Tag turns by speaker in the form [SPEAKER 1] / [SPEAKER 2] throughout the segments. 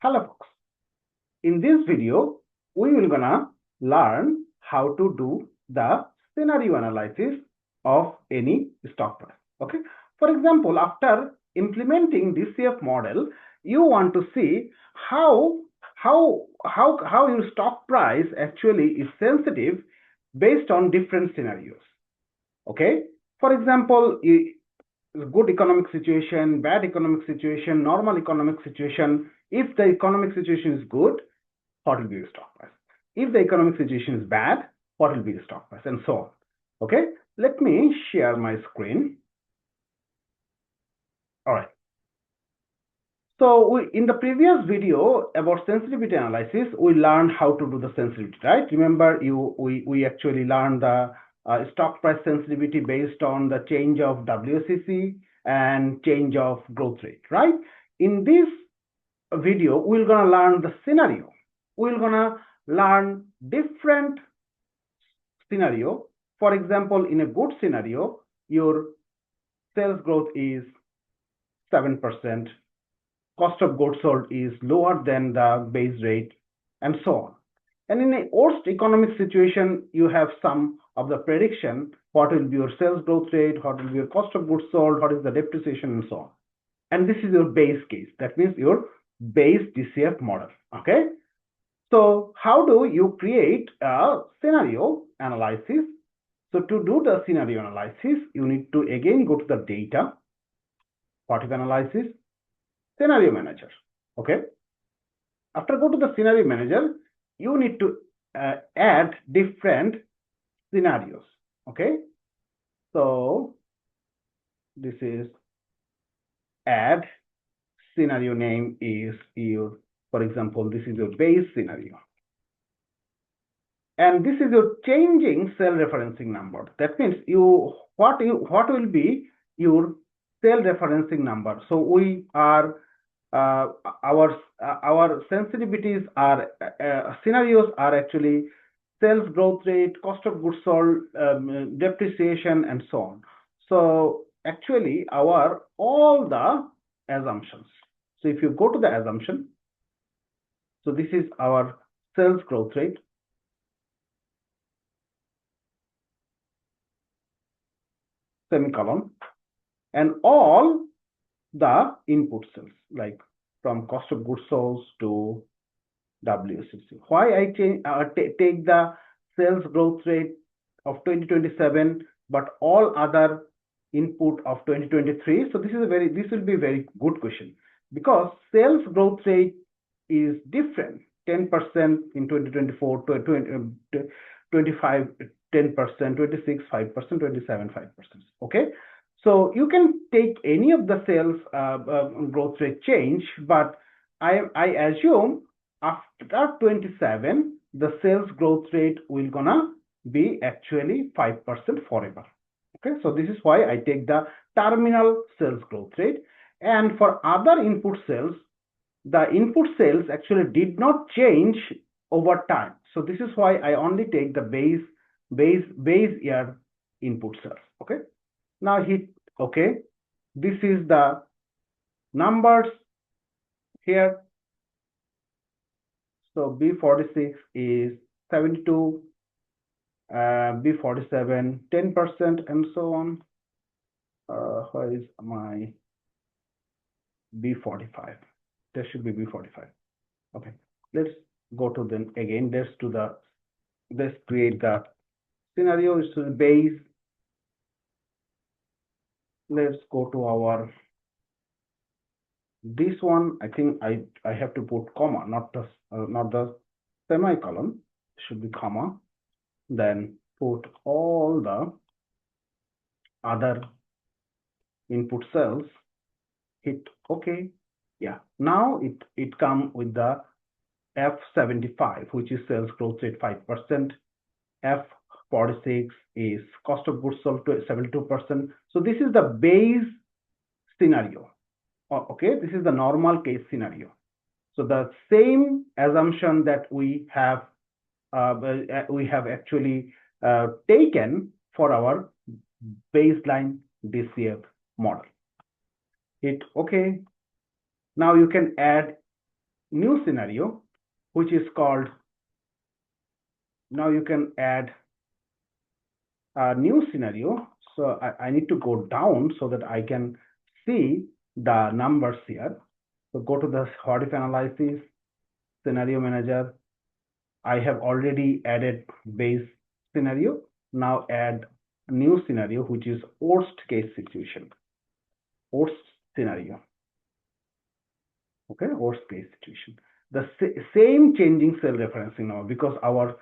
[SPEAKER 1] Hello folks, in this video we will gonna learn how to do the scenario analysis of any stock price. Okay, for example, after implementing DCF model, you want to see how your stock price actually is sensitive based on different scenarios. Okay, for example, good economic situation, bad economic situation, normal economic situation. If the economic situation is good, what will be the stock price? If the economic situation is bad, what will be the stock price? And so on. Okay, let me share my screen. All right. So in the previous video about sensitivity analysis, we learned how to do the sensitivity, right? Remember, we actually learned the stock price sensitivity based on the change of WACC and change of growth rate, right? In this video, we're gonna learn the scenario. We're gonna learn different scenario. For example, in a good scenario, your sales growth is 7%, cost of goods sold is lower than the base rate, and so on. And in a worst economic situation, you have some of the prediction, what will be your sales growth rate, what will be your cost of goods sold, what is the depreciation, and so on. And this is your base case. That means your base DCF model. Okay. So how do you create a scenario analysis? So to do the scenario analysis, you need to again go to the data, what is analysis, scenario manager. Okay. After go to the scenario manager, you need to add different scenarios. Okay. So this is add scenario name is your, for example, this is your base scenario. And this is your changing cell referencing number. That means what will be your cell referencing number. So we are our sensitivities are scenarios are actually sales growth rate, cost of goods sold, depreciation, and so on. So actually all the assumptions. So if you go to the assumption, so this is our sales growth rate, semicolon, and all the input cells, like from cost of goods sold to WACC. Why I take the sales growth rate of 2027, but all other input of 2023? So this will be a very good question, because sales growth rate is different. 10% in 2024, 25, 10%, 26, 5%, 27, 5%. Okay. So you can take any of the sales growth rate change, but I assume after 27, the sales growth rate will gonna be actually 5% forever. Okay, so this is why I take the terminal sales growth rate. And for other input cells, the input cells actually did not change over time. So this is why I only take the base year input cells. Okay. Now hit OK. This is the numbers here. So B46 is 72, B47 10%, and so on. Where is my B45? There should be B45. Okay, let's go to them again. Let's create the scenario. It's the base. Let's go to our this one. I think I have to put comma, not the semicolon. Should be comma. Then put all the other input cells. Hit OK. Yeah. Now it come with the F75, which is sales growth rate 5%. F46 is cost of goods sold to 72%. So this is the base scenario. Okay, this is the normal case scenario. So the same assumption that we have actually taken for our baseline DCF model. Hit OK. Now you can add new scenario, which is called, now you can add a new scenario. So I need to go down so that I can see the numbers here. So go to the what if analysis, scenario manager. I have already added base scenario. Now add a new scenario, which is worst case situation, worst scenario. Okay, worst case situation. The same changing cell referencing now, because our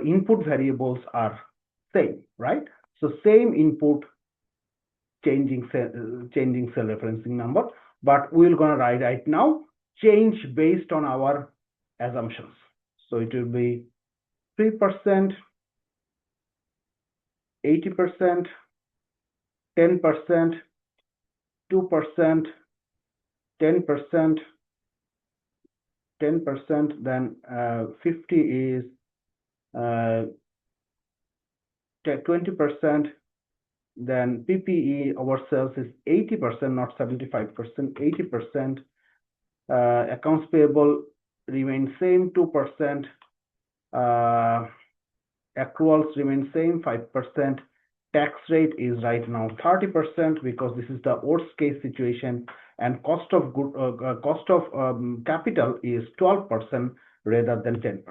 [SPEAKER 1] input variables are same, right? So same input, changing cell referencing number, but we're gonna write right now change based on our assumptions. So it will be 3%, 80%, 10%, 2%, 10%, 10%, then 50 is 20%, then PPE our sales is 80%, not 75%, 80%. Accounts payable remain same, 2%. Accruals remain same, 5%. Tax rate is right now 30% because this is the worst case situation, and cost of capital is 12% rather than 10%.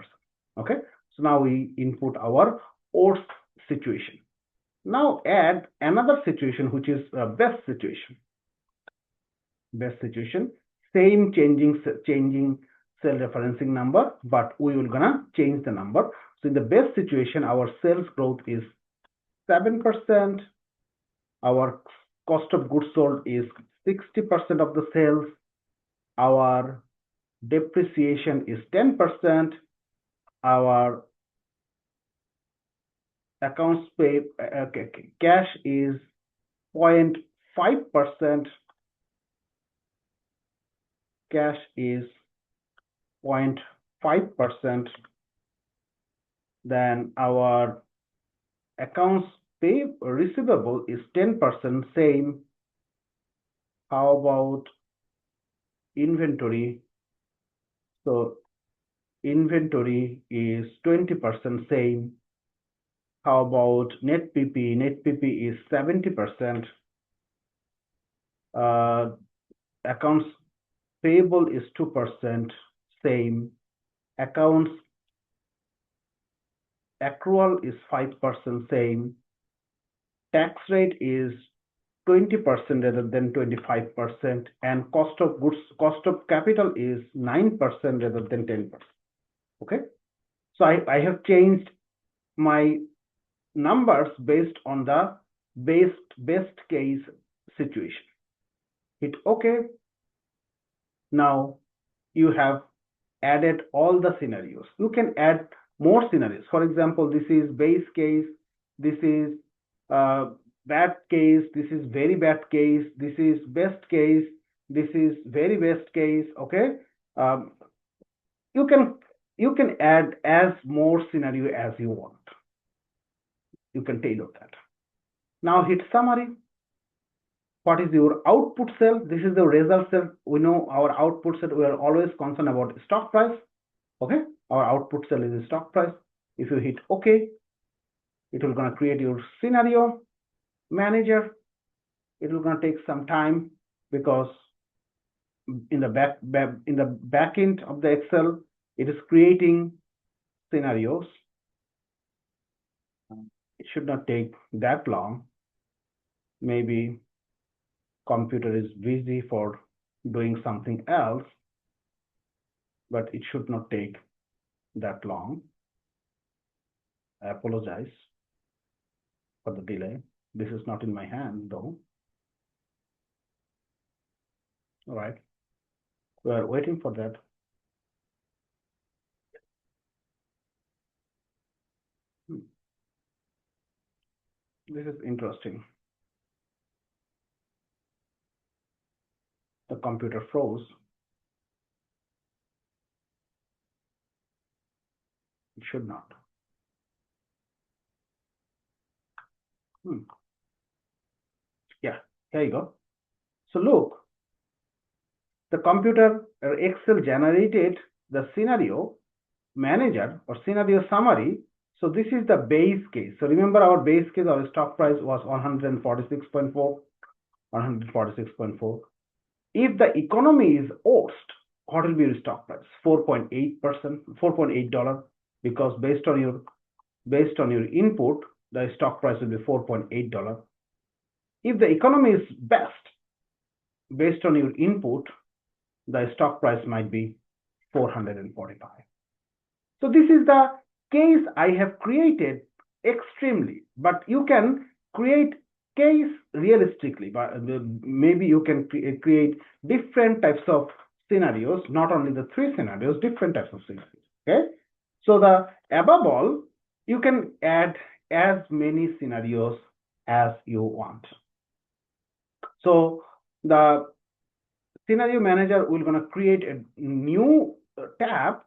[SPEAKER 1] Okay, so now we input our worst situation. Now add another situation, which is best situation. Best situation, same changing cell referencing number, but we will gonna change the number. So in the best situation, our sales growth is 7%. Our cost of goods sold is 60% of the sales. Our depreciation is 10%. Our accounts pay cash is 0.5%. Cash is 0.5%. Then our accounts pay receivable is 10%, same. How about inventory? So inventory is 20%, same. How about net PP? Net PP is 70%. Accounts payable is 2%, same. Accounts accrual is 5%, same. Tax rate is 20% rather than 25%, and cost of capital is 9% rather than 10%. Okay, so I have changed my numbers based on the best case situation. Hit OK. Now you have added all the scenarios. You can add more scenarios. For example, this is base case, this is bad case, this is very bad case, this is best case, this is very best case. Okay, you can add as more scenario as you want. You can tailor that. Now hit summary. What is your output cell? This is the result cell. We know our output cell. We are always concerned about stock price. Okay, our output cell is stock price. If you hit OK, it will gonna create your scenario manager. It will gonna take some time because in the back end of the Excel, it is creating scenarios. It should not take that long. Maybe computer is busy for doing something else, but it should not take that long. I apologize for the delay. This is not in my hand though. All right, we are waiting for that. This is interesting. The computer froze. It should not. Yeah, here you go. So look, the computer or Excel generated the scenario manager or scenario summary. So this is the base case. So remember our base case, our stock price was 146.4, 146.4. If the economy is worst, what will be your stock price? 4.8%, $4.8, because based on your input, the stock price will be $4.8. If the economy is best, based on your input, the stock price might be 445. So this is the case I have created extremely, but you can create case realistically, but maybe you can create different types of scenarios, not only the three scenarios, different types of scenarios. Okay, so the above all, you can add as many scenarios as you want. So the scenario manager will gonna create a new tab,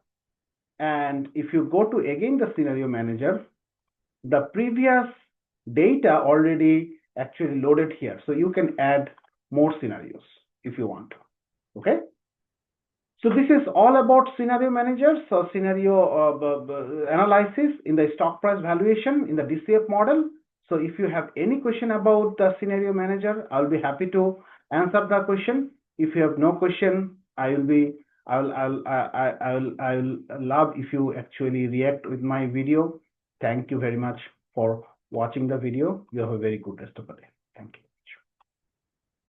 [SPEAKER 1] and if you go to again the scenario manager, the previous data already actually loaded here, so you can add more scenarios if you want to. Okay, so this is all about scenario managers. So scenario analysis in the stock price valuation in the DCF model. So if you have any question about the scenario manager, I'll be happy to answer the question. If you have no question, I'll love if you actually react with my video. Thank you very much for watching the video. You have a very good rest of the day.